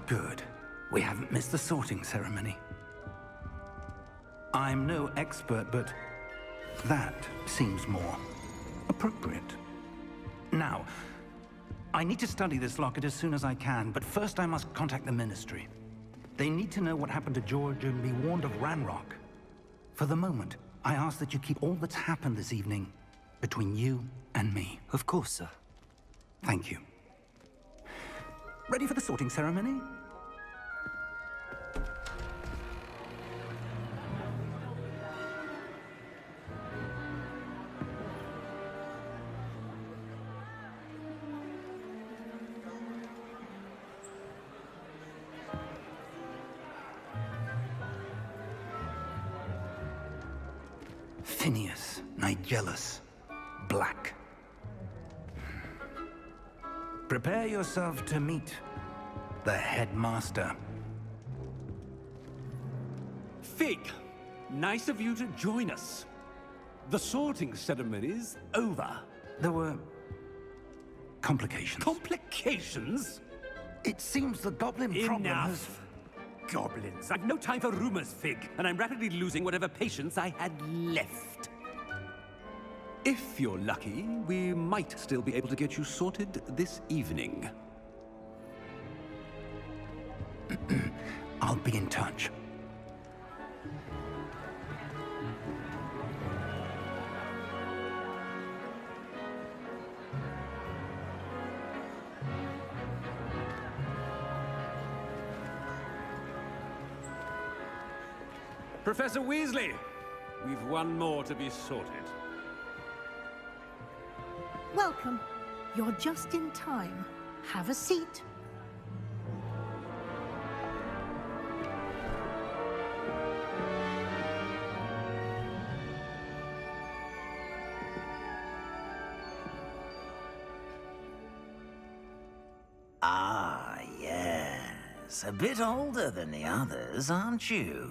Good. We haven't missed the sorting ceremony. I'm no expert, but that seems more appropriate. Now, I need to study this locket as soon as I can, but first I must contact the Ministry. They need to know what happened to George and be warned of Ranrock. For the moment, I ask that you keep all that's happened this evening between you and me. Of course, sir. Thank you. Ready for the sorting ceremony? Phineas, Nigellus, Black. Prepare yourself to meet the headmaster. Fig, nice of you to join us. The sorting ceremony's over. There were complications. Complications? It seems the goblin problem has... Enough! Goblins. I've no time for rumors, Fig, and I'm rapidly losing whatever patience I had left. If you're lucky, we might still be able to get you sorted this evening. I'll be in touch. Professor Weasley, we've one more to be sorted. Welcome. You're just in time. Have a seat. Ah, yes. A bit older than the others, aren't you?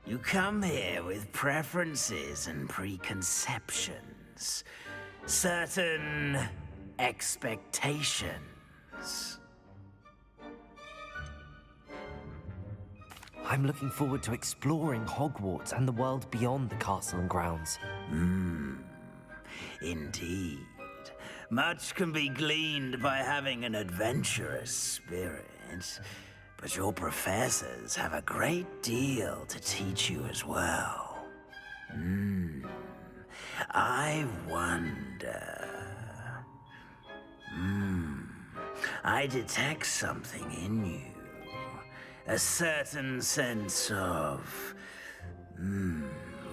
You come here with preferences and preconceptions. Certain expectations. I'm looking forward to exploring Hogwarts and the world beyond the castle and grounds. Indeed. Much can be gleaned by having an adventurous spirit, but your professors have a great deal to teach you as well. I wonder... I detect something in you. A certain sense of...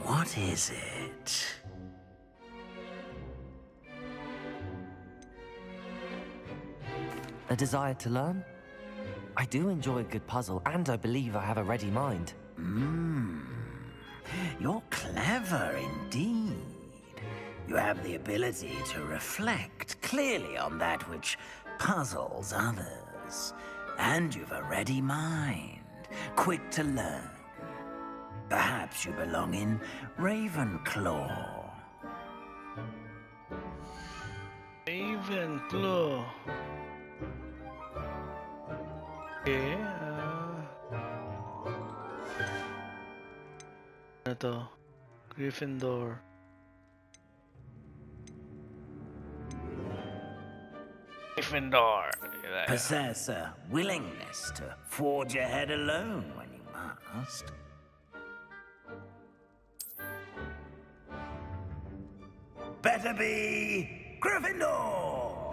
what is it? A desire to learn? I do enjoy a good puzzle, and I believe I have a ready mind. You're clever indeed. You have the ability to reflect clearly on that which puzzles others. And you've a ready mind, quick to learn. Perhaps you belong in Ravenclaw. Ravenclaw. Okay, ano to? Gryffindor. Gryffindor. Possess a willingness to forge ahead alone when you must. Better be Gryffindor!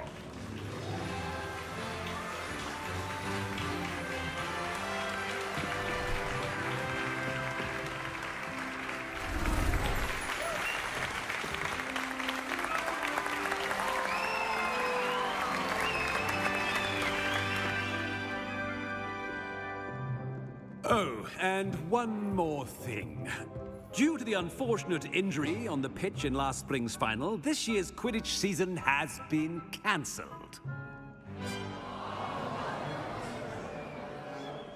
Oh, and one more thing. Due to the unfortunate injury on the pitch in last spring's final, this year's Quidditch season has been cancelled.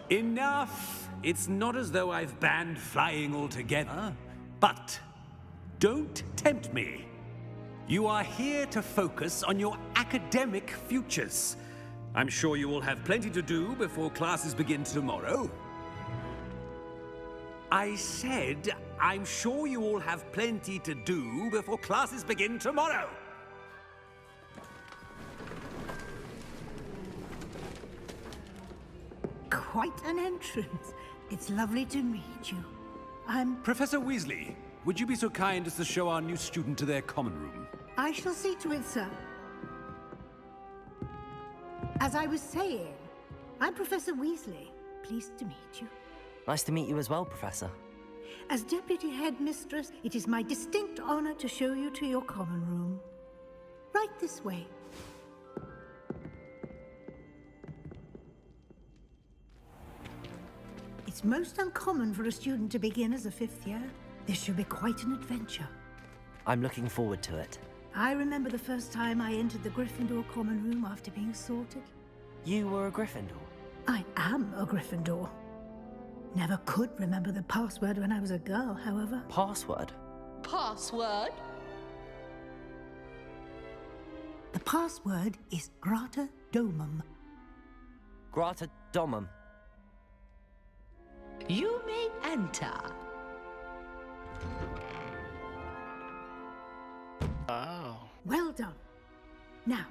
Enough! It's not as though I've banned flying altogether, but don't tempt me. You are here to focus on your academic futures. I'm sure you all have plenty to do before classes begin tomorrow. I said, I'm sure you all have plenty to do before classes begin tomorrow. Quite an entrance. It's lovely to meet you. I'm... Professor Weasley, would you be so kind as to show our new student to their common room? I shall see to it, sir. As I was saying, I'm Professor Weasley. Pleased to meet you. Nice to meet you as well, Professor. As Deputy Headmistress, it is my distinct honor to show you to your common room. Right this way. It's most uncommon for a student to begin as a fifth year. This should be quite an adventure. I'm looking forward to it. I remember the first time I entered the Gryffindor Common Room after being sorted. You were a Gryffindor? I am a Gryffindor. Never could remember the password when I was a girl, however. Password? Password? The password is Grata Domum. Grata Domum. You may enter. Wow. Well done. Now,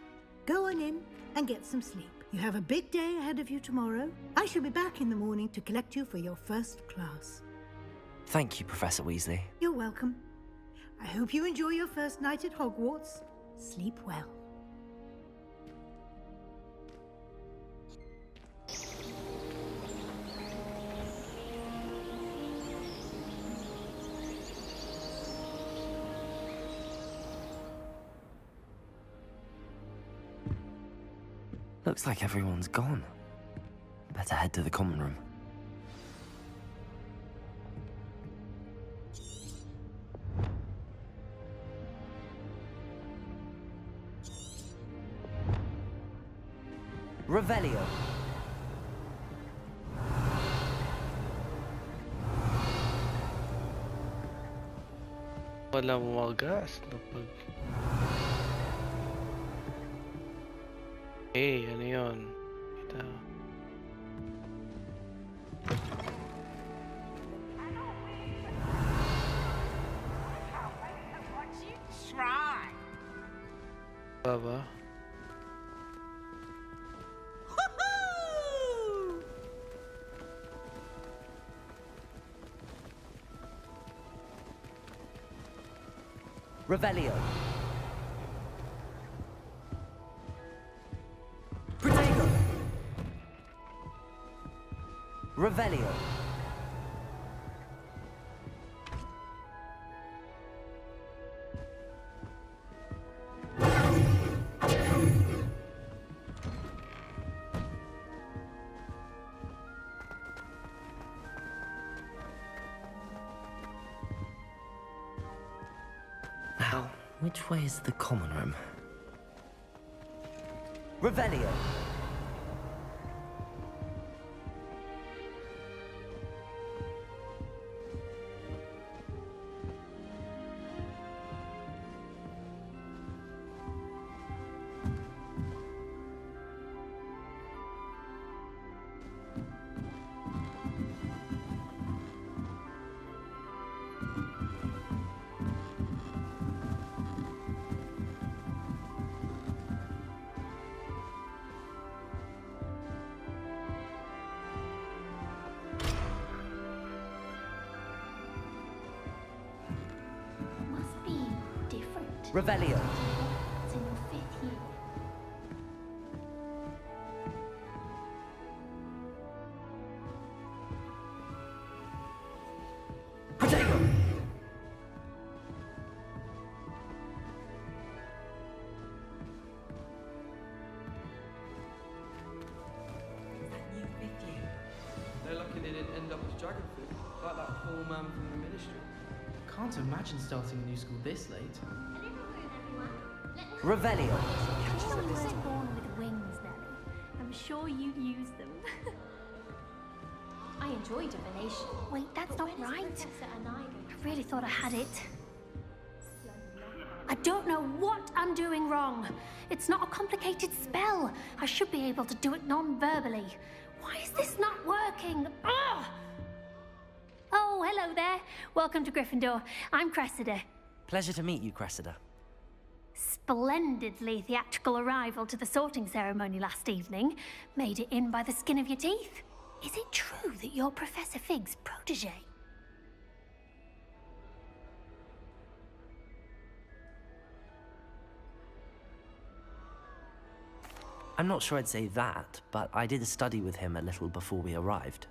go on in and get some sleep. You have a big day ahead of you tomorrow. I shall be back in the morning to collect you for your first class. Thank you, Professor Weasley. You're welcome. I hope you enjoy your first night at Hogwarts. Sleep well. Looks like everyone's gone. Better head to the common room. Revelio. Walang wagas na pag... Eh, ano yun? Ito. Baba. Revelio. Revelio. Now, which way is the common room? Revelio. Revelio. It's in your fifth year. Potato. They're lucky they didn't end up as dragon food, like that poor man from the ministry. Can't imagine starting a new school this late. Revelio. You weren't born with wings, Nelly. I'm sure you'd use them. I enjoy divination. Wait, that's not right. I really thought I had it. I don't know what I'm doing wrong. It's not a complicated spell. I should be able to do it non-verbally. Why is this not working? Ugh! Oh, hello there. Welcome to Gryffindor. I'm Cressida. Pleasure to meet you, Cressida. Splendidly theatrical arrival to the sorting ceremony last evening. Made it in by the skin of your teeth. Is it true that you're Professor Fig's protege? I'm not sure I'd say that, but I did study with him a little before we arrived.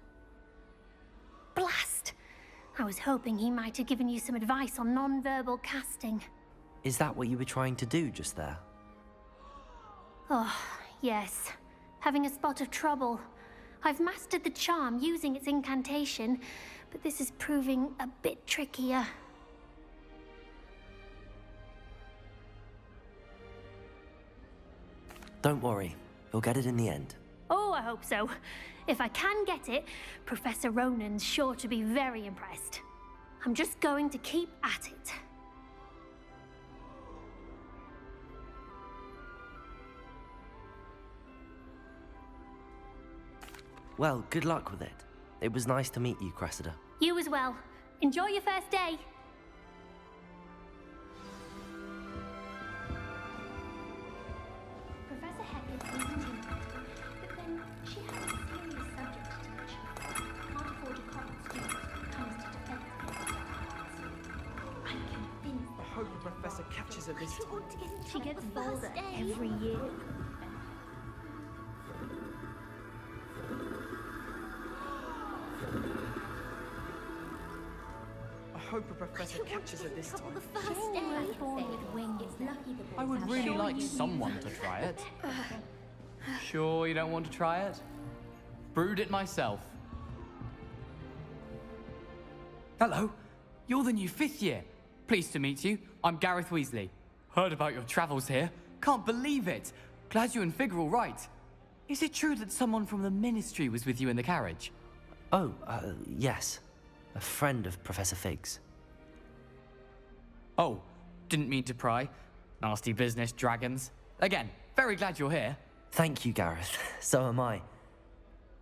Blast! I was hoping he might have given you some advice on non-verbal casting. Is that what you were trying to do just there? Oh, yes. Having a spot of trouble. I've mastered the charm using its incantation, but this is proving a bit trickier. Don't worry, you'll get it in the end. Oh, I hope so. If I can get it, Professor Ronan's sure to be very impressed. I'm just going to keep at it. Well, good luck with it. It was nice to meet you, Cressida. You as well. Enjoy your first day. Professor Hecker's continuing, but then she has a serious subject to teach. Can't afford a college student who comes to defend the I'm convinced I hope the professor catches her this time. she gets bolder every year. I hope the professor catches her this time. I would really like someone to try it. Sure you don't want to try it? Brewed it myself. Hello, you're the new 5th year. Pleased to meet you. I'm Gareth Weasley. Heard about your travels here. Can't believe it. Glad you and Fig are all right. Is it true that someone from the Ministry was with you in the carriage? Oh, yes. A friend of Professor Fig's. Oh, didn't mean to pry. Nasty business, dragons. Again, very glad you're here. Thank you, Gareth. So am I.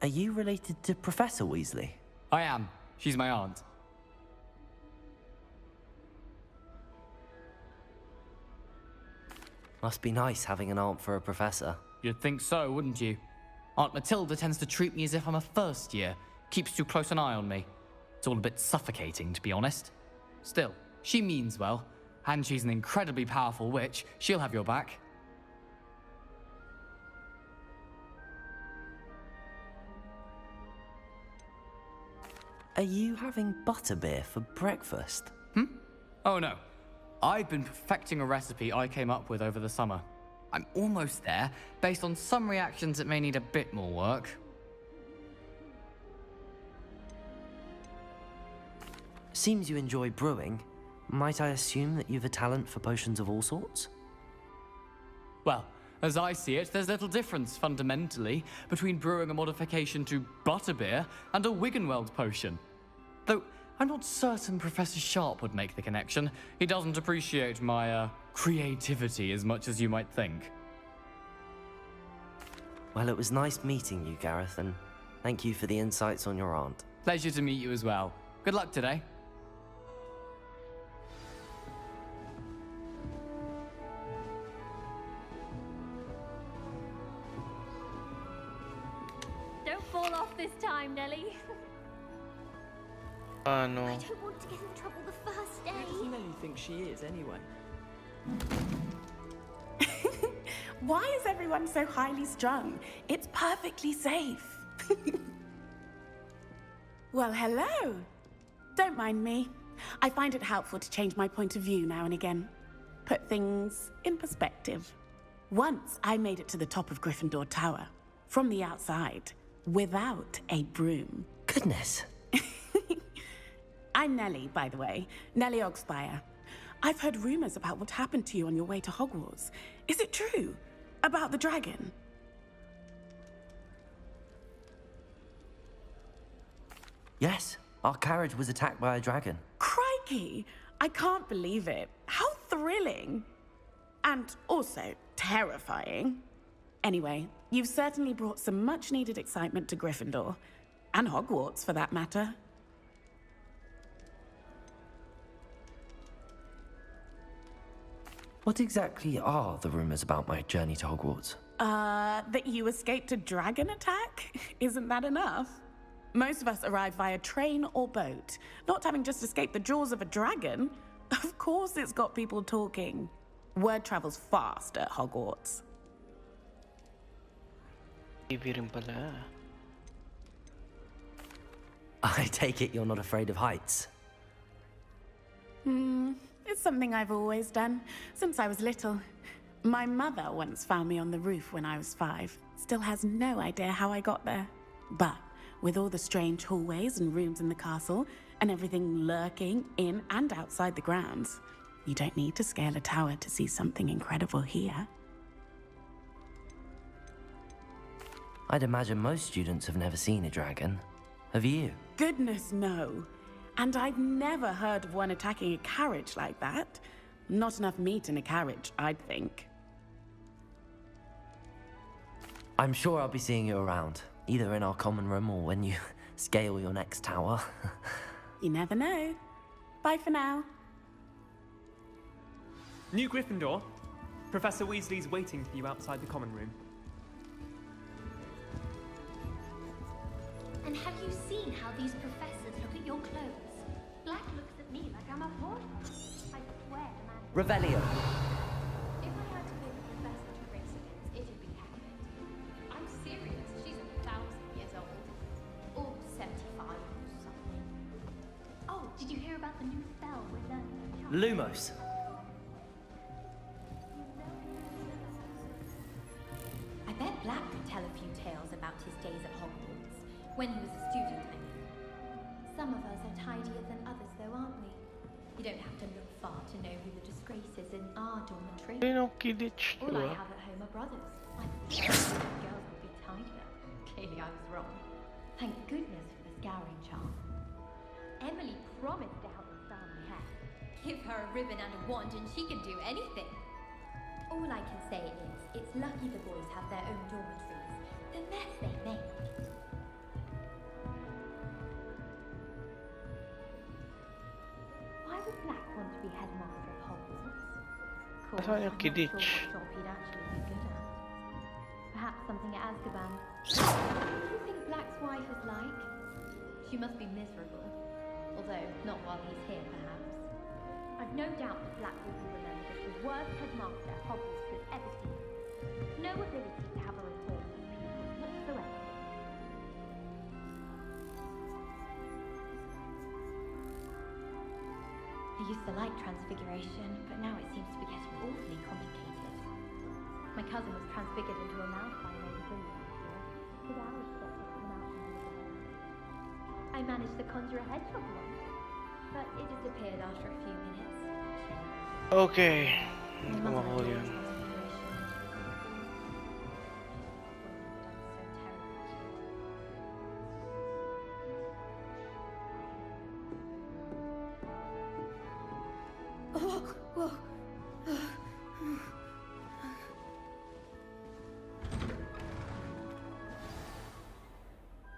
Are you related to Professor Weasley? I am. She's my aunt. Must be nice having an aunt for a professor. You'd think so, wouldn't you? Aunt Matilda tends to treat me as if I'm a first year. Keeps too close an eye on me. It's all a bit suffocating, to be honest. Still, she means well, and she's an incredibly powerful witch. She'll have your back. Are you having butterbeer for breakfast? Oh no. I've been perfecting a recipe I came up with over the summer. I'm almost there, based on some reactions that may need a bit more work. Seems you enjoy brewing. Might I assume that you've a talent for potions of all sorts? Well, as I see it, there's little difference, fundamentally, between brewing a modification to butterbeer and a Wiggenweld potion. Though, I'm not certain Professor Sharp would make the connection. He doesn't appreciate my, creativity as much as you might think. Well, it was nice meeting you, Gareth, and thank you for the insights on your aunt. Pleasure to meet you as well. Good luck today. Don't fall off this time, Nellie. No. I don't want to get in trouble the first day. Who does Nellie think she is, anyway? Why is everyone so highly strung? It's perfectly safe. Well, hello. Don't mind me. I find it helpful to change my point of view now and again. Put things in perspective. Once I made it to the top of Gryffindor Tower, from the outside, without a broom. Goodness. I'm Nellie, by the way. Nellie Ogspire. I've heard rumors about what happened to you on your way to Hogwarts. Is it true? About the dragon? Yes, our carriage was attacked by a dragon. Crikey! I can't believe it. How thrilling. And also terrifying. Anyway, you've certainly brought some much-needed excitement to Gryffindor. And Hogwarts, for that matter. What exactly are the rumors about my journey to Hogwarts? That you escaped a dragon attack? Isn't that enough? Most of us arrive via train or boat. Not having just escaped the jaws of a dragon. Of course it's got people talking. Word travels fast at Hogwarts. TV rin pala. I take it you're not afraid of heights. It's something I've always done, since I was little. My mother once found me on the roof when I was 5. Still has no idea how I got there. But with all the strange hallways and rooms in the castle, and everything lurking in and outside the grounds, you don't need to scale a tower to see something incredible here. I'd imagine most students have never seen a dragon. Have you? Goodness, no. And I've never heard of one attacking a carriage like that. Not enough meat in a carriage, I'd think. I'm sure I'll be seeing you around, either in our common room or when you scale your next tower. You never know. Bye for now. New Gryffindor. Professor Weasley's waiting for you outside the common room. And have you seen how these professors look at your clothes? Black looks at me like I'm a fraud. I swear the man... Revelio. If I had to pick a professor to race against, it'd be Hagrid. I'm serious. She's 1,000 years old. Or 75 or something. Oh, did you hear about the new spell we're learning? Lumos. I bet Black could tell a few tales about his days at Hogwarts. When he was a student, I mean. Some of us are tidier than others, though, aren't we? You don't have to look far to know who the disgrace is in our dormitory. Ayun ang Quidditch, All I diba? have at home are brothers. I thought girls would be tidier. Clearly I was wrong. Thank goodness for the scouring charm. Emily promised to help us style my hair. Give her a ribbon and a wand and she can do anything. All I can say is, it's lucky the boys have their own dormitories. The mess they make. Why would Black want to be headmaster of Hogwarts? Of course, Nasaan yung I'm not Quidditch? sure what job he'd actually be good at. Perhaps something at Azkaban. What do you think Black's wife is like? She must be miserable. Although, not while he's here, perhaps. I've no doubt that Black will be remembered as the worst headmaster Hogwarts has ever seen. No ability to have a rapport with people whatsoever. I used to like Transfiguration, but now it seems to be getting awfully complicated. My cousin was transfigured into a mouse by an old bully last year. His hours stepped up from out from the I managed to conjure a hedgehog once, but it disappeared after a few minutes. Okay. My Hindi ko mother mahuli adored yun. Transfiguration.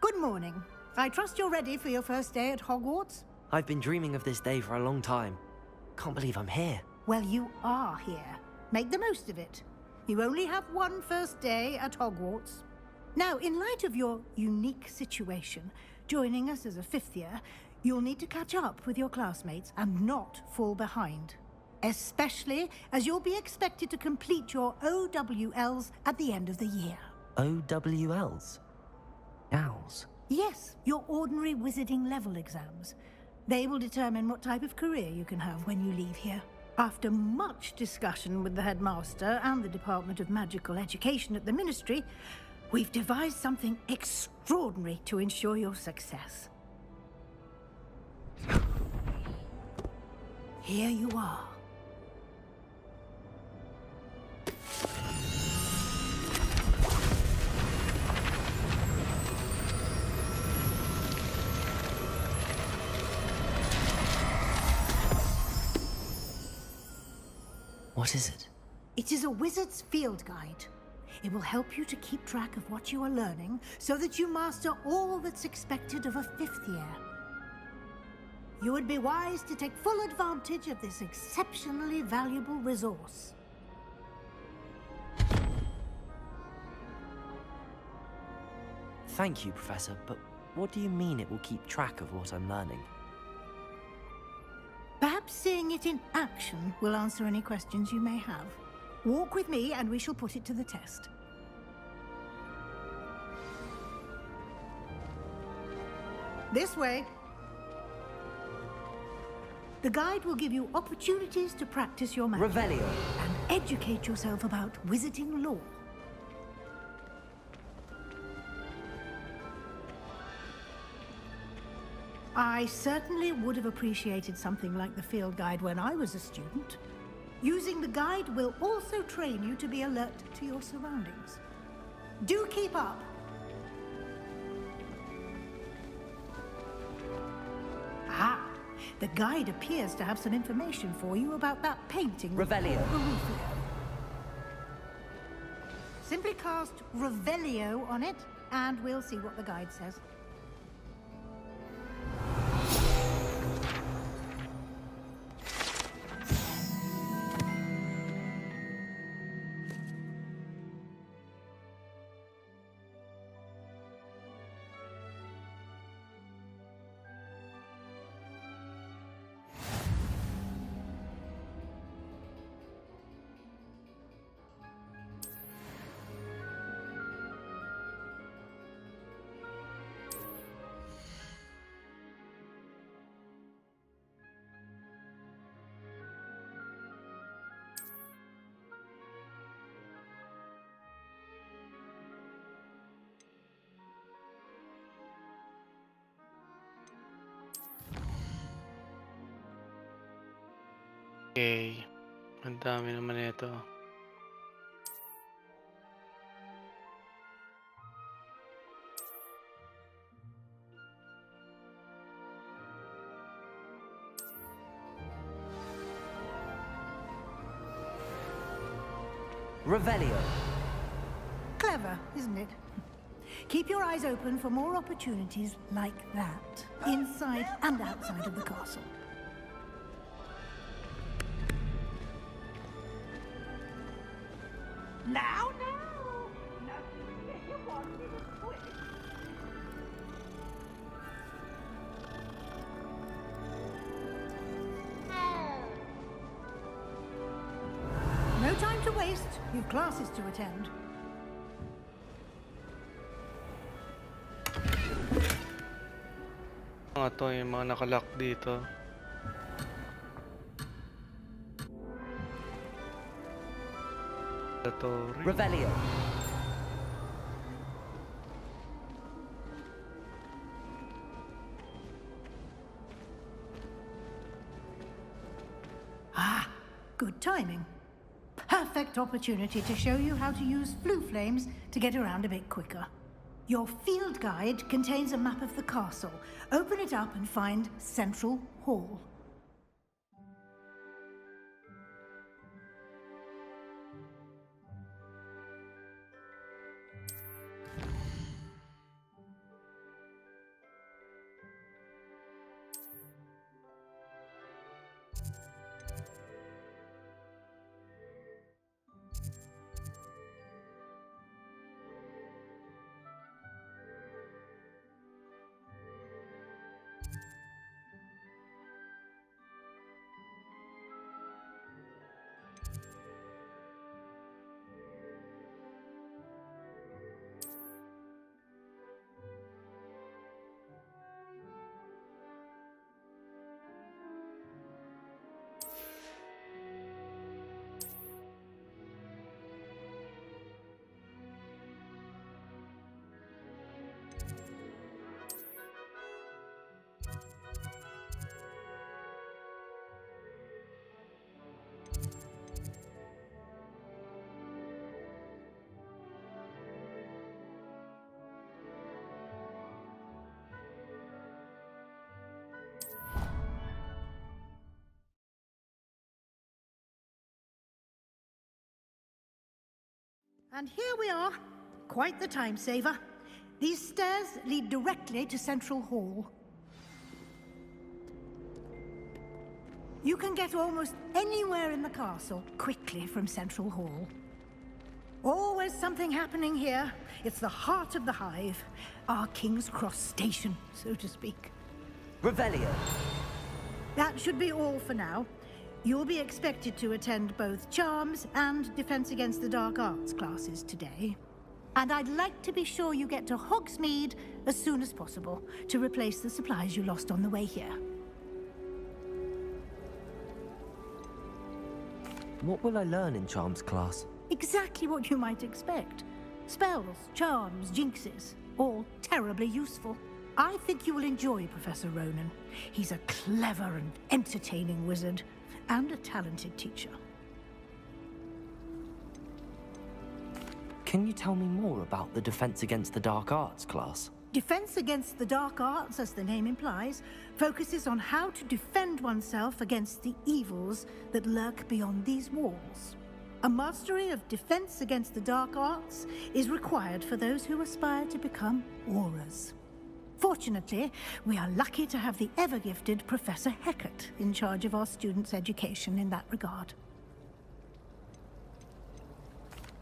Good morning. I trust you're ready for your first day at Hogwarts? I've been dreaming of this day for a long time. Can't believe I'm here. Well, you are here. Make the most of it. You only have one first day at Hogwarts. Now, in light of your unique situation, joining us as a fifth year, you'll need to catch up with your classmates and not fall behind. Especially as you'll be expected to complete your OWLs at the end of the year. OWLs? Owls? Yes, your ordinary wizarding level exams. They will determine what type of career you can have when you leave here. After much discussion with the headmaster and the Department of Magical Education at the Ministry, we've devised something extraordinary to ensure your success. Here you are. What is it? It is a wizard's field guide. It will help you to keep track of what you are learning so that you master all that's expected of a 5th year. You would be wise to take full advantage of this exceptionally valuable resource. Thank you, Professor, but what do you mean it will keep track of what I'm learning? Perhaps seeing it in action will answer any questions you may have. Walk with me and we shall put it to the test. This way. The guide will give you opportunities to practice your magic. Revelio. And educate yourself about wizarding lore. I certainly would have appreciated something like the field guide when I was a student. Using the guide will also train you to be alert to your surroundings. Do keep up. Ah, the guide appears to have some information for you about that painting. Revelio. Simply cast Revelio on it, and we'll see what the guide says. Okay. Ang dami naman ito. Revelio. Clever, isn't it? Keep your eyes open for more opportunities like that, inside and outside of the castle. Now, no time to waste. You've classes to attend. Mga to yung mga nakalock dito. Revelio. Ah, good timing. Perfect opportunity to show you how to use flue flames to get around a bit quicker. Your field guide contains a map of the castle. Open it up and find Central Hall. And here we are. Quite the time saver. These stairs lead directly to Central Hall. You can get almost anywhere in the castle quickly from Central Hall. Always something happening here. It's the heart of the hive. Our King's Cross station, so to speak. Revelio. That should be all for now. You'll be expected to attend both Charms and Defense Against the Dark Arts classes today. And I'd like to be sure you get to Hogsmeade as soon as possible to replace the supplies you lost on the way here. What will I learn in Charms class? Exactly what you might expect. Spells, charms, jinxes, all terribly useful. I think you will enjoy Professor Ronan. He's a clever and entertaining wizard, and a talented teacher. Can you tell me more about the Defense Against the Dark Arts class? Defense Against the Dark Arts, as the name implies, focuses on how to defend oneself against the evils that lurk beyond these walls. A mastery of Defense Against the Dark Arts is required for those who aspire to become Aurors. Fortunately, we are lucky to have the ever-gifted Professor Hecat in charge of our students' education in that regard.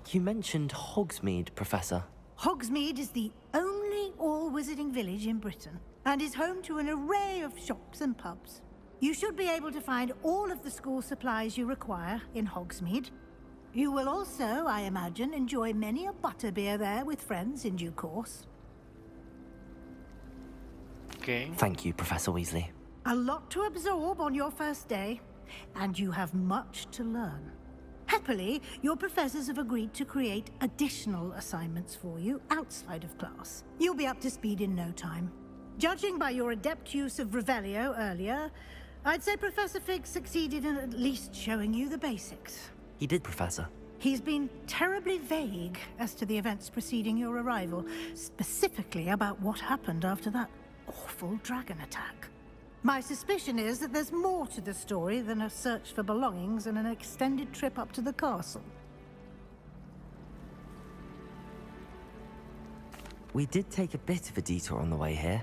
You mentioned Hogsmeade, Professor. Hogsmeade is the only all-wizarding village in Britain, and is home to an array of shops and pubs. You should be able to find all of the school supplies you require in Hogsmeade. You will also, I imagine, enjoy many a butterbeer there with friends in due course. Okay. Thank you, Professor Weasley. A lot to absorb on your first day, and you have much to learn. Happily, your professors have agreed to create additional assignments for you outside of class. You'll be up to speed in no time. Judging by your adept use of Revelio earlier, I'd say Professor Fig succeeded in at least showing you the basics. He did, Professor. He's been terribly vague as to the events preceding your arrival, specifically about what happened after that awful dragon attack. My suspicion is that there's more to the story than a search for belongings and an extended trip up to the castle. We did take a bit of a detour on the way here.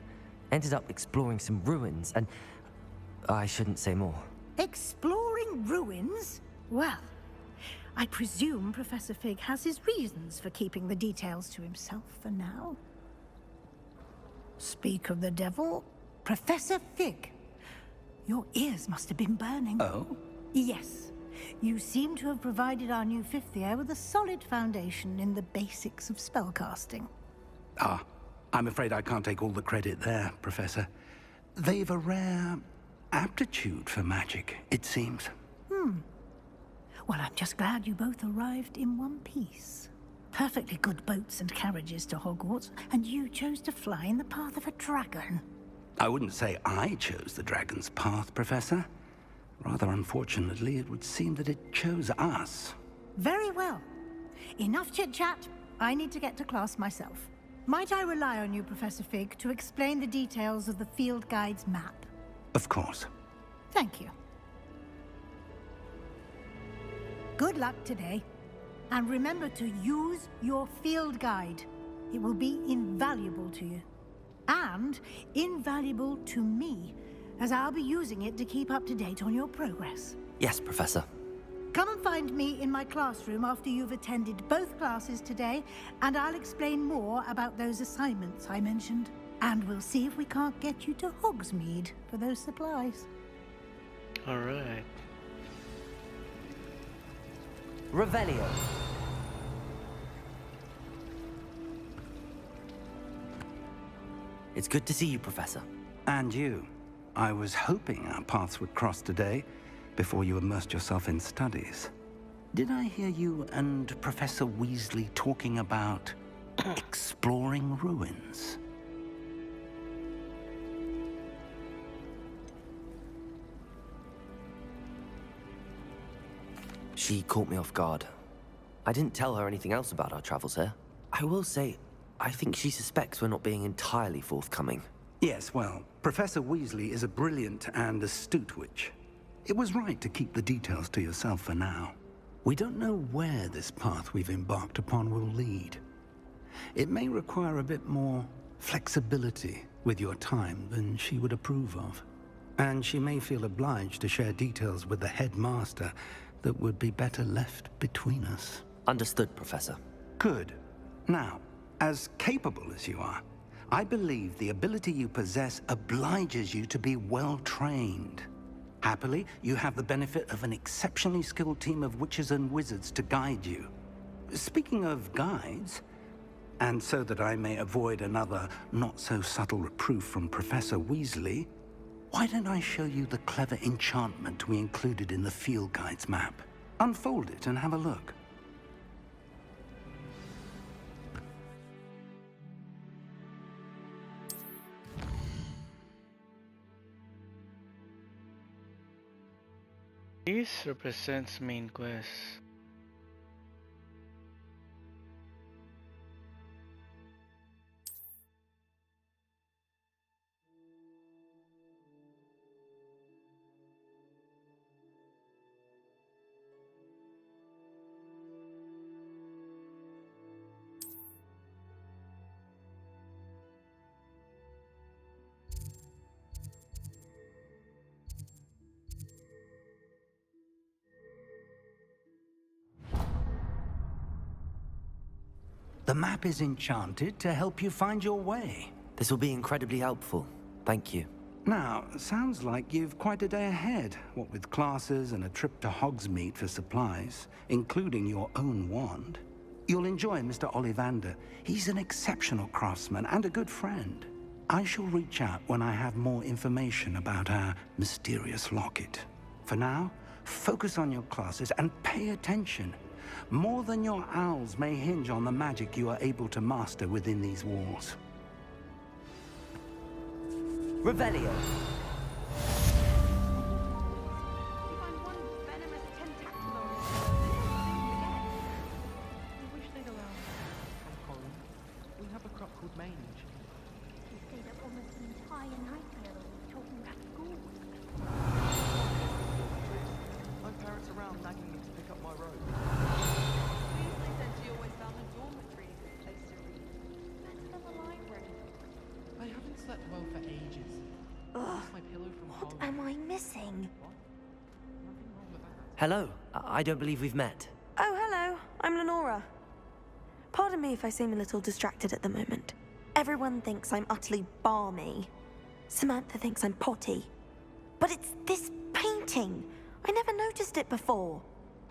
Ended up exploring some ruins and... I shouldn't say more. Exploring ruins? Well, I presume Professor Fig has his reasons for keeping the details to himself for now. Speak of the devil, Professor Fig. Your ears must have been burning. Oh? Yes. You seem to have provided our new fifth year with a solid foundation in the basics of spellcasting. Ah, I'm afraid I can't take all the credit there, Professor. They've a rare aptitude for magic, it seems. Well, I'm just glad you both arrived in one piece. Perfectly good boats and carriages to Hogwarts, and you chose to fly in the path of a dragon. I wouldn't say I chose the dragon's path, Professor. Rather unfortunately, it would seem that it chose us. Very well. Enough chit-chat. I need to get to class myself. Might I rely on you, Professor Fig, to explain the details of the field guide's map? Of course. Thank you. Good luck today. And remember to use your field guide. It will be invaluable to you. And invaluable to me, as I'll be using it to keep up to date on your progress. Yes, Professor. Come and find me in my classroom after you've attended both classes today, and I'll explain more about those assignments I mentioned. And we'll see if we can't get you to Hogsmeade for those supplies. All right. Revelio. It's good to see you, Professor. And you. I was hoping our paths would cross today, before you immersed yourself in studies. Did I hear you and Professor Weasley talking about exploring ruins? She caught me off guard. I didn't tell her anything else about our travels here. I will say, I think she suspects we're not being entirely forthcoming. Yes, well, Professor Weasley is a brilliant and astute witch. It was right to keep the details to yourself for now. We don't know where this path we've embarked upon will lead. It may require a bit more flexibility with your time than she would approve of. And she may feel obliged to share details with the headmaster that would be better left between us. Understood, Professor. Good. Now, as capable as you are, I believe the ability you possess obliges you to be well trained. Happily, you have the benefit of an exceptionally skilled team of witches and wizards to guide you. Speaking of guides, and so that I may avoid another not-so-subtle reproof from Professor Weasley, why don't I show you the clever enchantment we included in the field guide's map? Unfold it and have a look. This represents main quest. The map is enchanted to help you find your way. This will be incredibly helpful. Thank you. Now, sounds like you've quite a day ahead, what with classes and a trip to Hogsmeade for supplies, including your own wand. You'll enjoy Mr. Ollivander. He's an exceptional craftsman and a good friend. I shall reach out when I have more information about our mysterious locket. For now, focus on your classes and pay attention. More than your owls may hinge on the magic you are able to master within these walls. Revelio. We have a crop called mange. He stayed up almost the entire night the other week talking about school. No parents around nagging me to pick up my robe. Weasley said she always found the dormitory a good place to read. Better than the library. I haven't slept well for ages. Ugh, My pillow from what home. am I missing? Nothing wrong with that. Hello. I don't believe we've met. Oh, hello. I'm Lenora. Pardon me if I seem a little distracted at the moment. Everyone thinks I'm utterly balmy. Samantha thinks I'm potty. But it's this painting. I never noticed it before.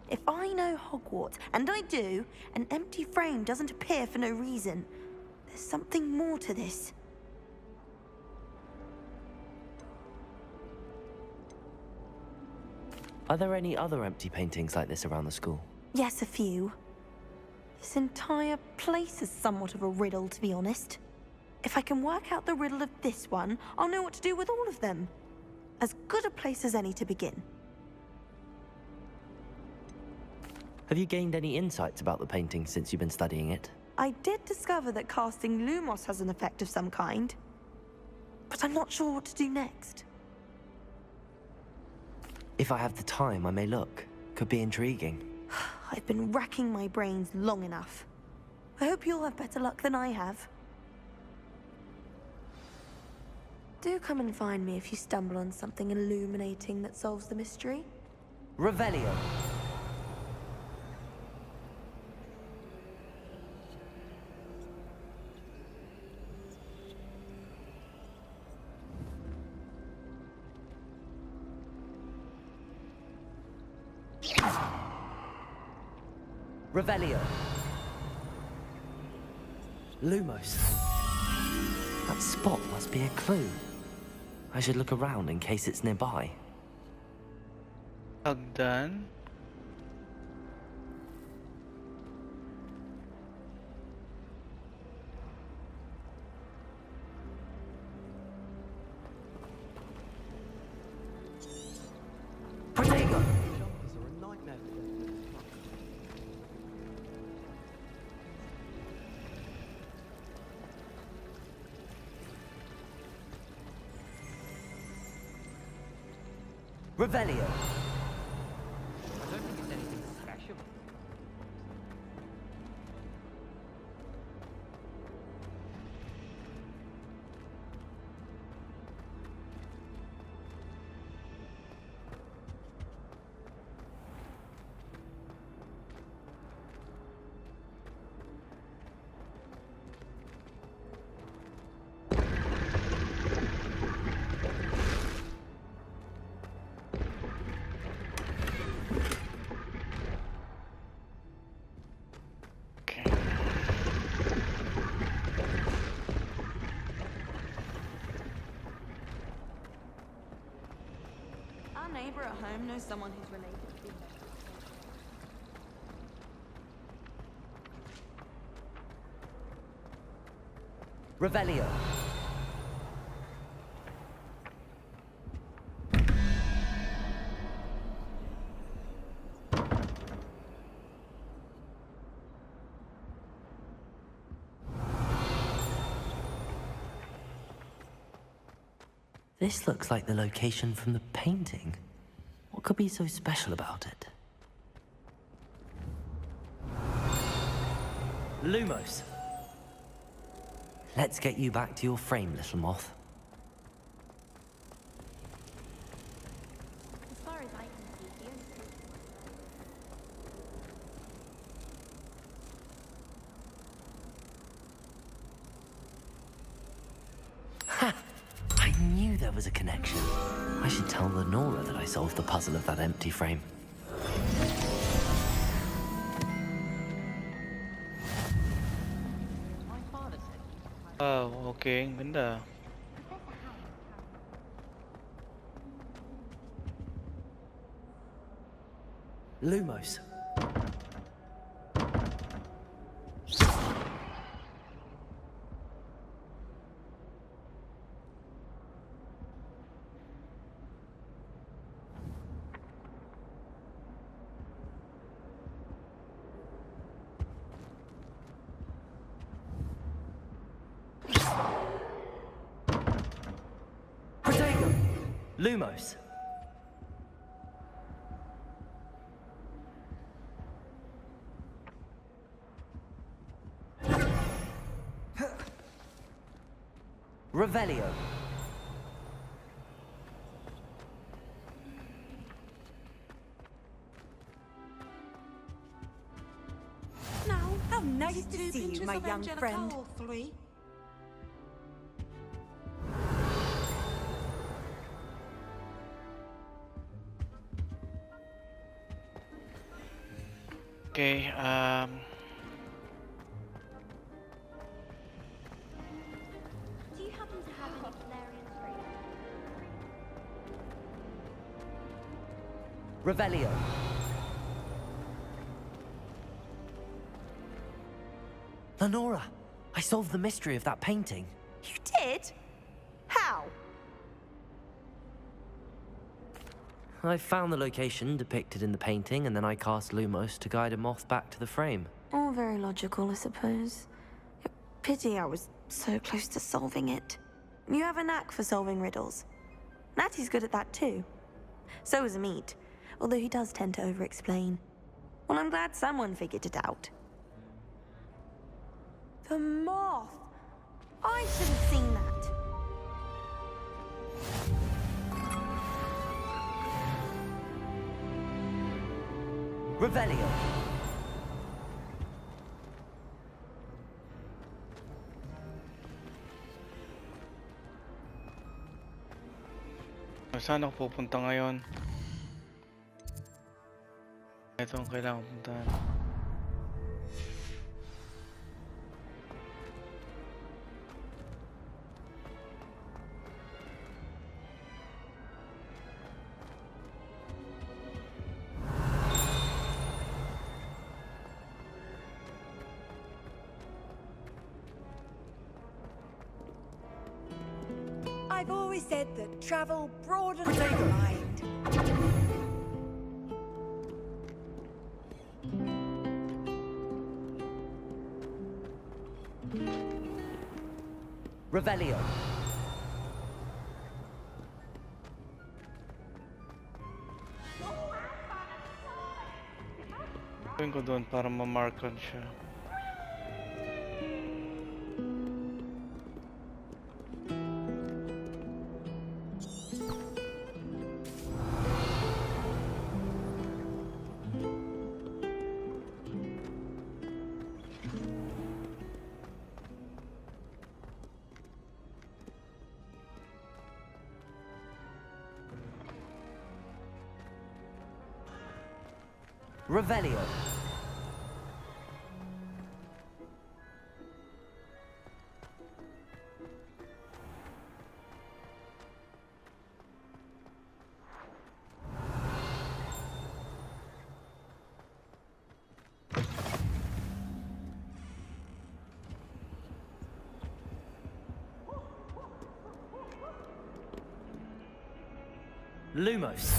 If I know Hogwarts, and I do, an empty frame doesn't appear for no reason. There's something more to this. Are there any other empty paintings like this around the school? Yes, a few. This entire place is somewhat of a riddle, to be honest. If I can work out the riddle of this one, I'll know what to do with all of them. As good a place as any to begin. Have you gained any insights about the painting since you've been studying it? I did discover that casting Lumos has an effect of some kind. But I'm not sure what to do next. If I have the time, I may look. Could be intriguing. I've been racking my brains long enough. I hope you'll have better luck than I have. Do come and find me if you stumble on something illuminating that solves the mystery. Revelio. Revelio. Lumos. That spot must be a clue. I should look around in case it's nearby. Hagdan. Protego. Jumpers are a nightmare for them. Revelio. I don't think it's anything special. Graham knows someone who's related to the Revelio. This looks like the location from the painting. What could be so special about it? Lumos. Let's get you back to your frame, little moth. As far as I can see, the only Ha! I knew there was a connection. I should tell Lenora that I solved the puzzle of that empty frame. Oh, okay. Ang ganda. Lumos. Lumos. Revelio. Now, how nice to see you, my young friend. Okay, Do you happen to have any Valerian strength? Revelio. Lenora, I solved the mystery of that painting. You did? How? I found the location depicted in the painting, and then I cast Lumos to guide a moth back to the frame. All very logical, I suppose. Pity I was so close to solving it. You have a knack for solving riddles. Natty's good at that too. So is Amit, although he does tend to over-explain. Well, I'm glad someone figured it out. The moth! I should have seen that. Revelio. saan ako pupunta ngayon? Ito ang kailangan puntahan. I've always said that travel broadens the mind. Revelio. Gawin ko doon para ma-markan siya. Revelio. Lumos.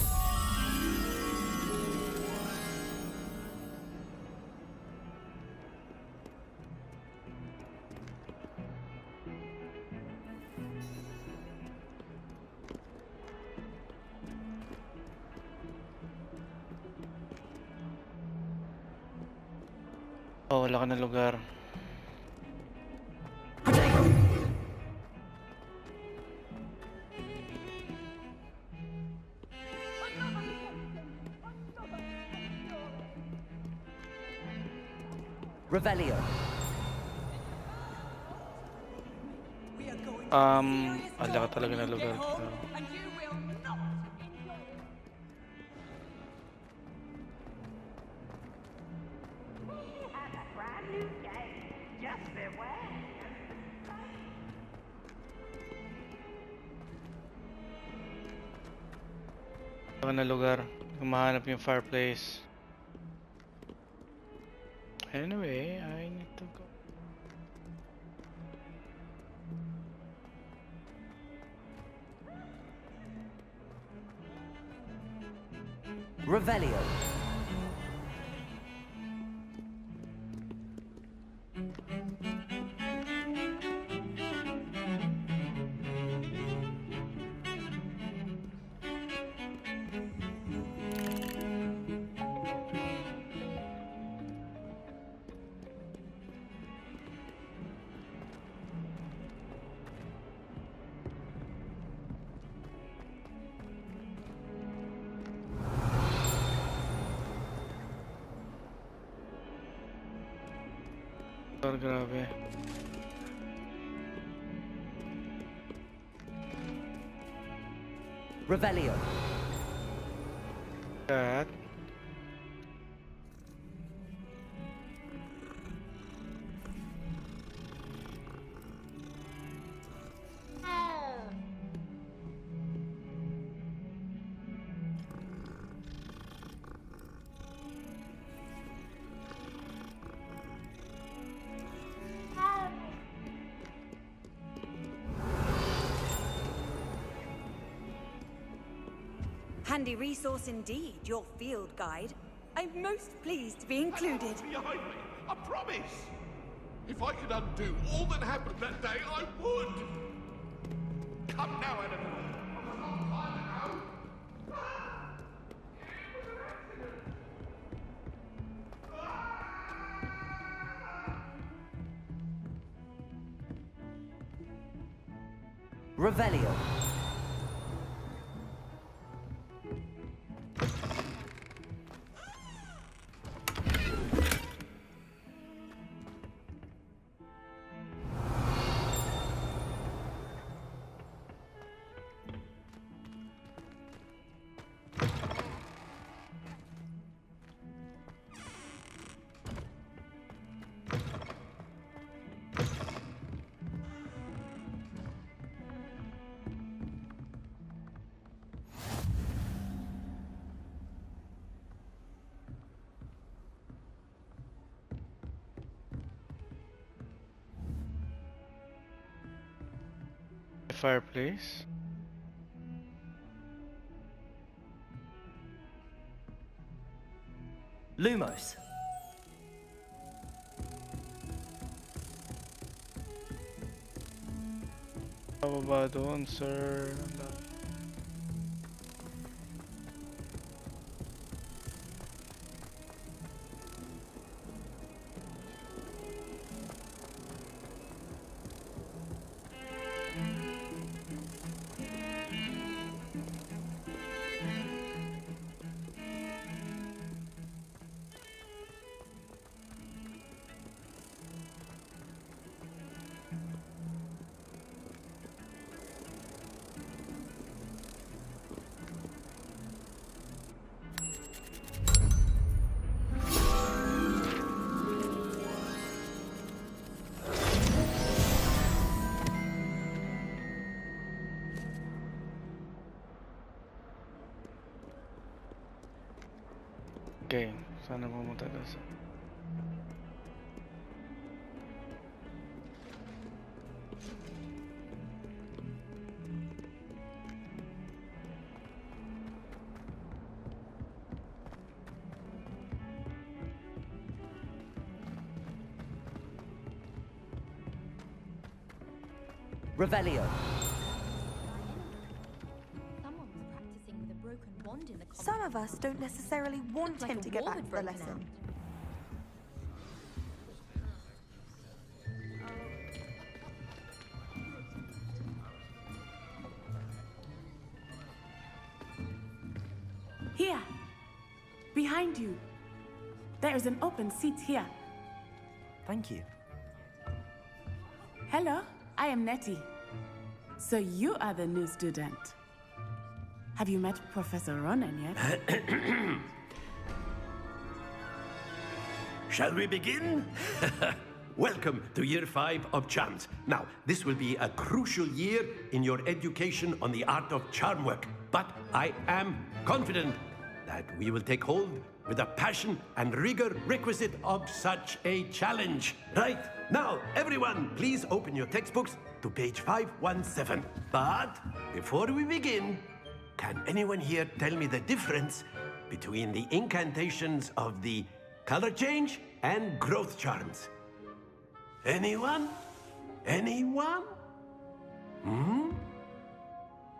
Oh, wala ka na lugar. Revelio. Wala ka talaga na lugar. Wala ka na lugar. Humahanap yung fireplace. Anyway, I need to go. Revelio. Grabe. Revelio. That. Handy resource indeed, your field guide. I'm most pleased to be included. Behind me, I promise. If I could undo all that happened that day, I would. Come now, Annabelle. Revelio. Fireplace. Lumos. Pababa doon, sir. Okay, sana pumunta doon sa... Revelio. Someone was practicing with a broken wand in the common Some of us don't necessarily want like him a to go war back had to the broken lesson. Here, behind you. There is an open seat here. Thank you. Hello, I am Nettie. So you are the new student. Have you met Professor Ronan yet? Shall we begin? Welcome to Year 5 of Charms. Now, this will be a crucial year in your education on the art of charm work. But I am confident that we will take hold with the passion and rigor requisite of such a challenge. Right, now, everyone, please open your textbooks to page 517. But before we begin, can anyone here tell me the difference between the incantations of the color change and growth charms? Anyone? Anyone?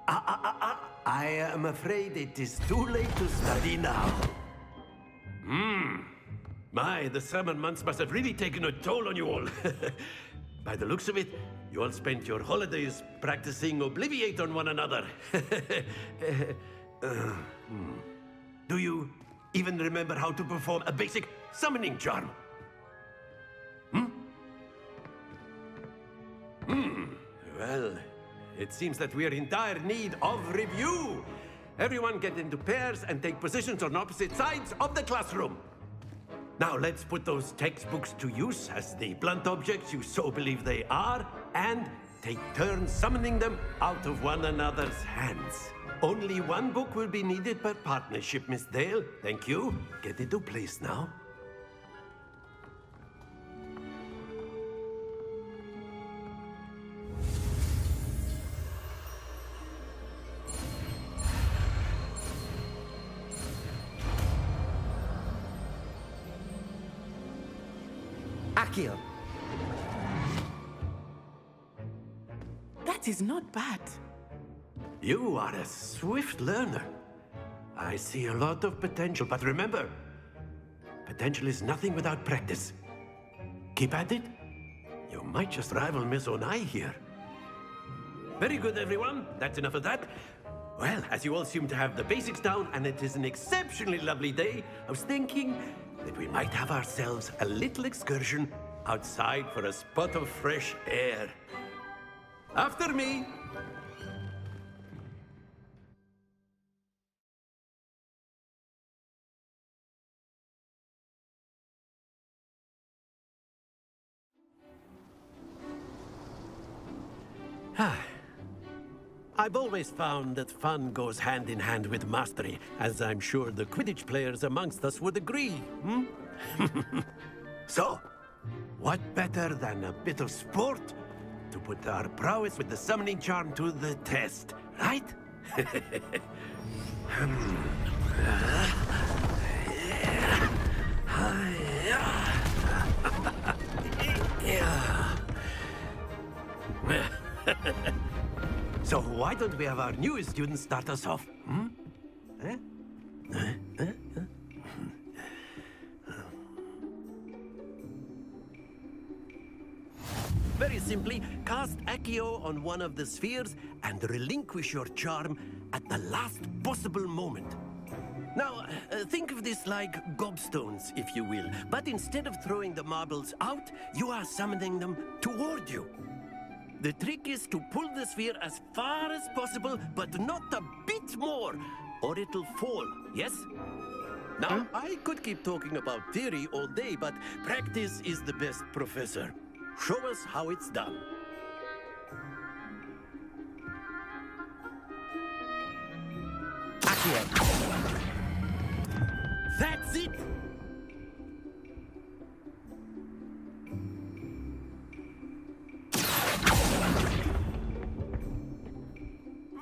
I am afraid it is too late to study now. My, the summer months must have really taken a toll on you all. By the looks of it, you all spent your holidays practicing Obliviate on one another. Do you even remember how to perform a basic summoning charm? Well, it seems that we are in dire need of review. Everyone get into pairs and take positions on opposite sides of the classroom. Now let's put those textbooks to use as the blunt objects you so believe they are, and take turns summoning them out of one another's hands. Only one book will be needed per partnership, Miss Dale. Thank you. Get into place now. Accio. That is not bad. You are a swift learner. I see a lot of potential, but remember, potential is nothing without practice. Keep at it. You might just rival Miss Onai here. Very good, everyone. That's enough of that. Well, as you all seem to have the basics down, and it is an exceptionally lovely day, I was thinking that we might have ourselves a little excursion outside for a spot of fresh air. After me. I've always found that fun goes hand in hand with mastery, as I'm sure the Quidditch players amongst us would agree, So, what better than a bit of sport to put our prowess with the summoning charm to the test, right? So why don't we have our newest student start us off? Very simply, cast Accio on one of the spheres and relinquish your charm at the last possible moment. Now, think of this like gobstones, if you will. But instead of throwing the marbles out, you are summoning them toward you. The trick is to pull the sphere as far as possible, but not a bit more, or it'll fall, yes? Now, I could keep talking about theory all day, but practice is the best professor. Show us how it's done. Accio. That's it!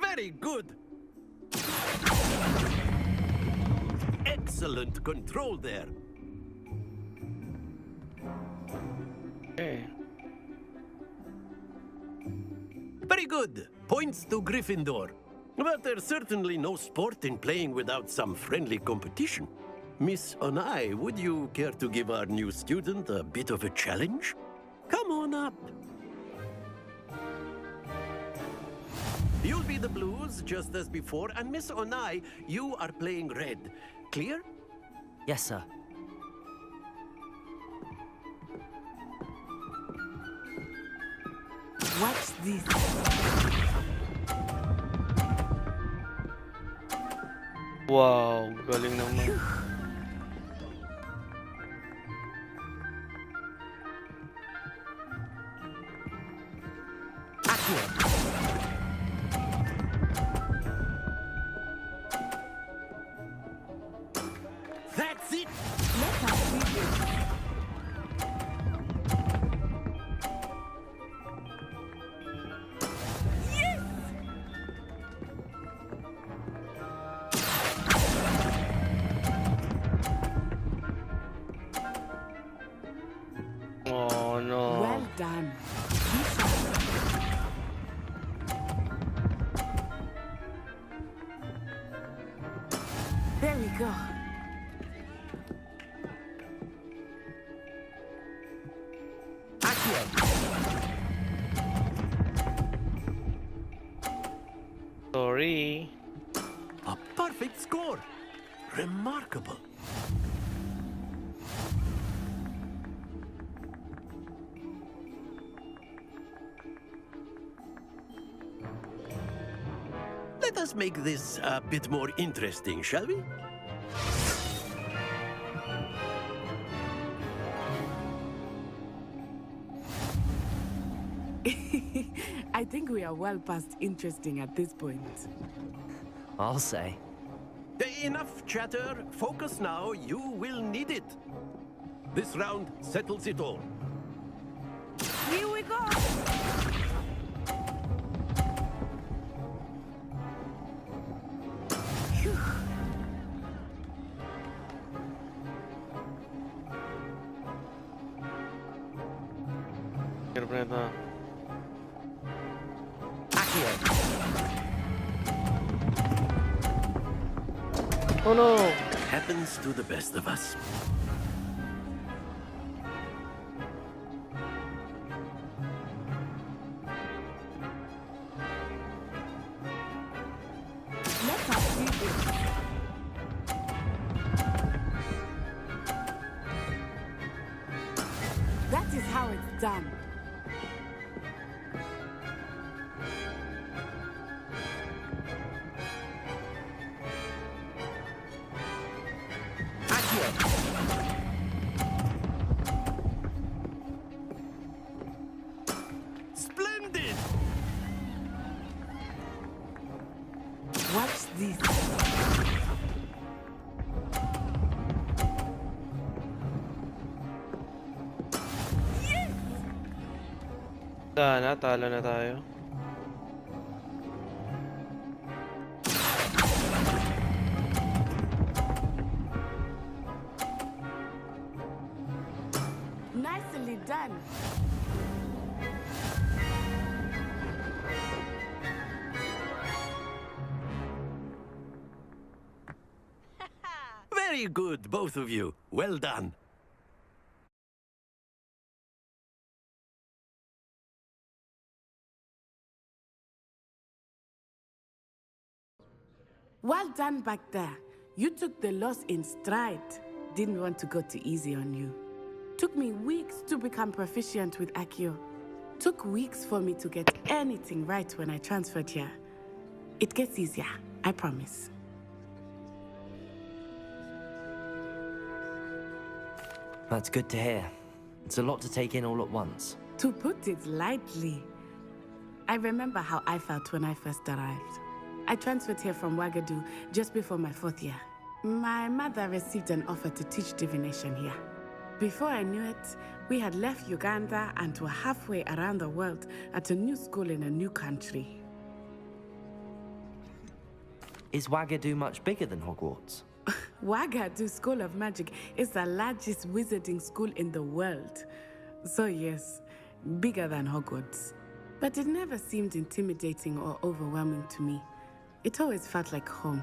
Very good! Excellent control there. Okay. good. Points to Gryffindor. But there's certainly no sport in playing without some friendly competition. Miss Onai, would you care to give our new student a bit of a challenge? Come on up. You'll be the blues, just as before, and Miss Onai, you are playing red. Clear? Yes, sir. Watch this. Wow, galing naman. That's it! Let us see this. Yes! Oh no. Well done. There we go. Sorry. A perfect score. Remarkable. Let us make this a bit more interesting, shall we? I think we are well past interesting at this point. I'll say. Enough chatter. Focus now. You will need it. This round settles it all. Here we go. Hirap na ito. Oh no! Happens to the best of us. Let us see this. That is how it's done. Splendid! Watch this. Yes! Wala na, talo na tayo. Nicely done. Very good, both of you. Well done. Well done back there. You took the loss in stride. Didn't want to go too easy on you. Took me weeks to become proficient with Accio. Took weeks for me to get anything right when I transferred here. It gets easier, I promise. That's good to hear. It's a lot to take in all at once. To put it lightly, I remember how I felt when I first arrived. I transferred here from Wagadu just before my 4th year. My mother received an offer to teach divination here. Before I knew it, we had left Uganda and were halfway around the world at a new school in a new country. Is Wagadu much bigger than Hogwarts? Wagadu School of Magic is the largest wizarding school in the world. So yes, bigger than Hogwarts. But it never seemed intimidating or overwhelming to me. It always felt like home.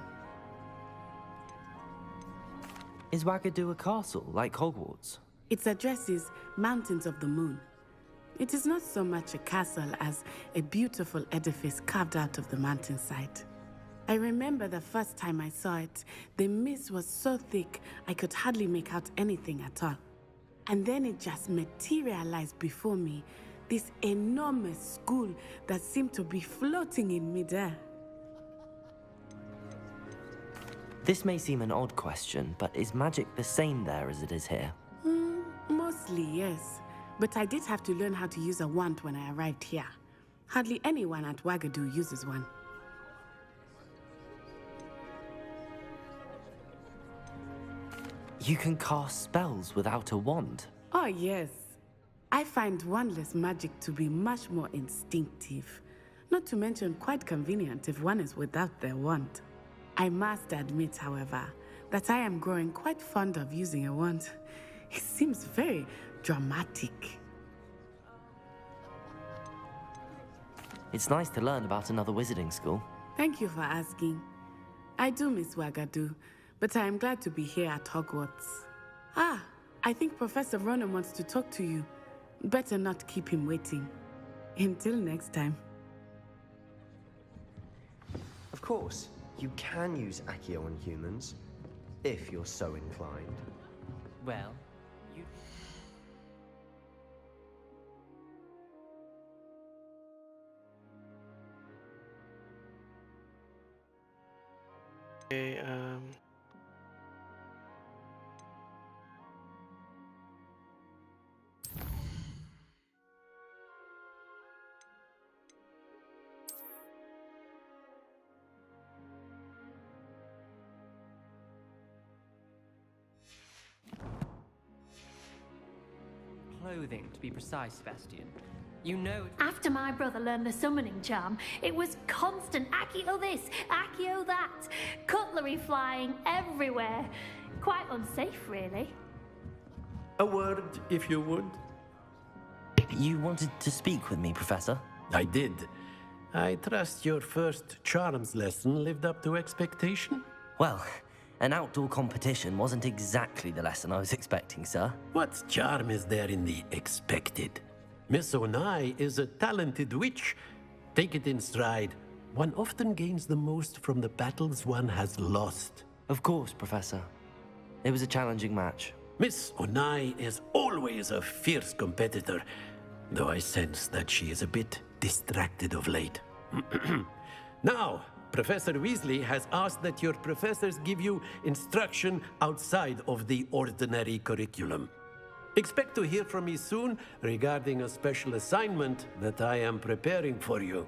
Is Wagadu a castle, like Hogwarts? Its address is Mountains of the Moon. It is not so much a castle as a beautiful edifice carved out of the mountainside. I remember the first time I saw it, the mist was so thick I could hardly make out anything at all. And then it just materialized before me, this enormous school that seemed to be floating in midair. This may seem an odd question, but is magic the same there as it is here? Mostly, yes. But I did have to learn how to use a wand when I arrived here. Hardly anyone at Wagadu uses one. You can cast spells without a wand? Oh, yes. I find wandless magic to be much more instinctive. Not to mention quite convenient if one is without their wand. I must admit, however, that I am growing quite fond of using a wand. It seems very dramatic. It's nice to learn about another wizarding school. Thank you for asking. I do miss Wagadu, but I am glad to be here at Hogwarts. Ah, I think Professor Ronan wants to talk to you. Better not keep him waiting. Until next time. Of course, you can use Accio on humans, if you're so inclined. Well, you... Okay, Clothing, to be precise, Sebastian. You know... After my brother learned the summoning charm, it was constant Accio this, Accio that. Cutlery flying everywhere. Quite unsafe, really. A word, if you would. You wanted to speak with me, Professor? I did. I trust your first charms lesson lived up to expectation? Well, an outdoor competition wasn't exactly the lesson I was expecting, sir. What charm is there in the expected? Miss Onai is a talented witch. Take it in stride. One often gains the most from the battles one has lost. Of course, Professor. It was a challenging match. Miss Onai is always a fierce competitor, though I sense that she is a bit distracted of late. Now, Professor Weasley has asked that your professors give you instruction outside of the ordinary curriculum. Expect to hear from me soon regarding a special assignment that I am preparing for you.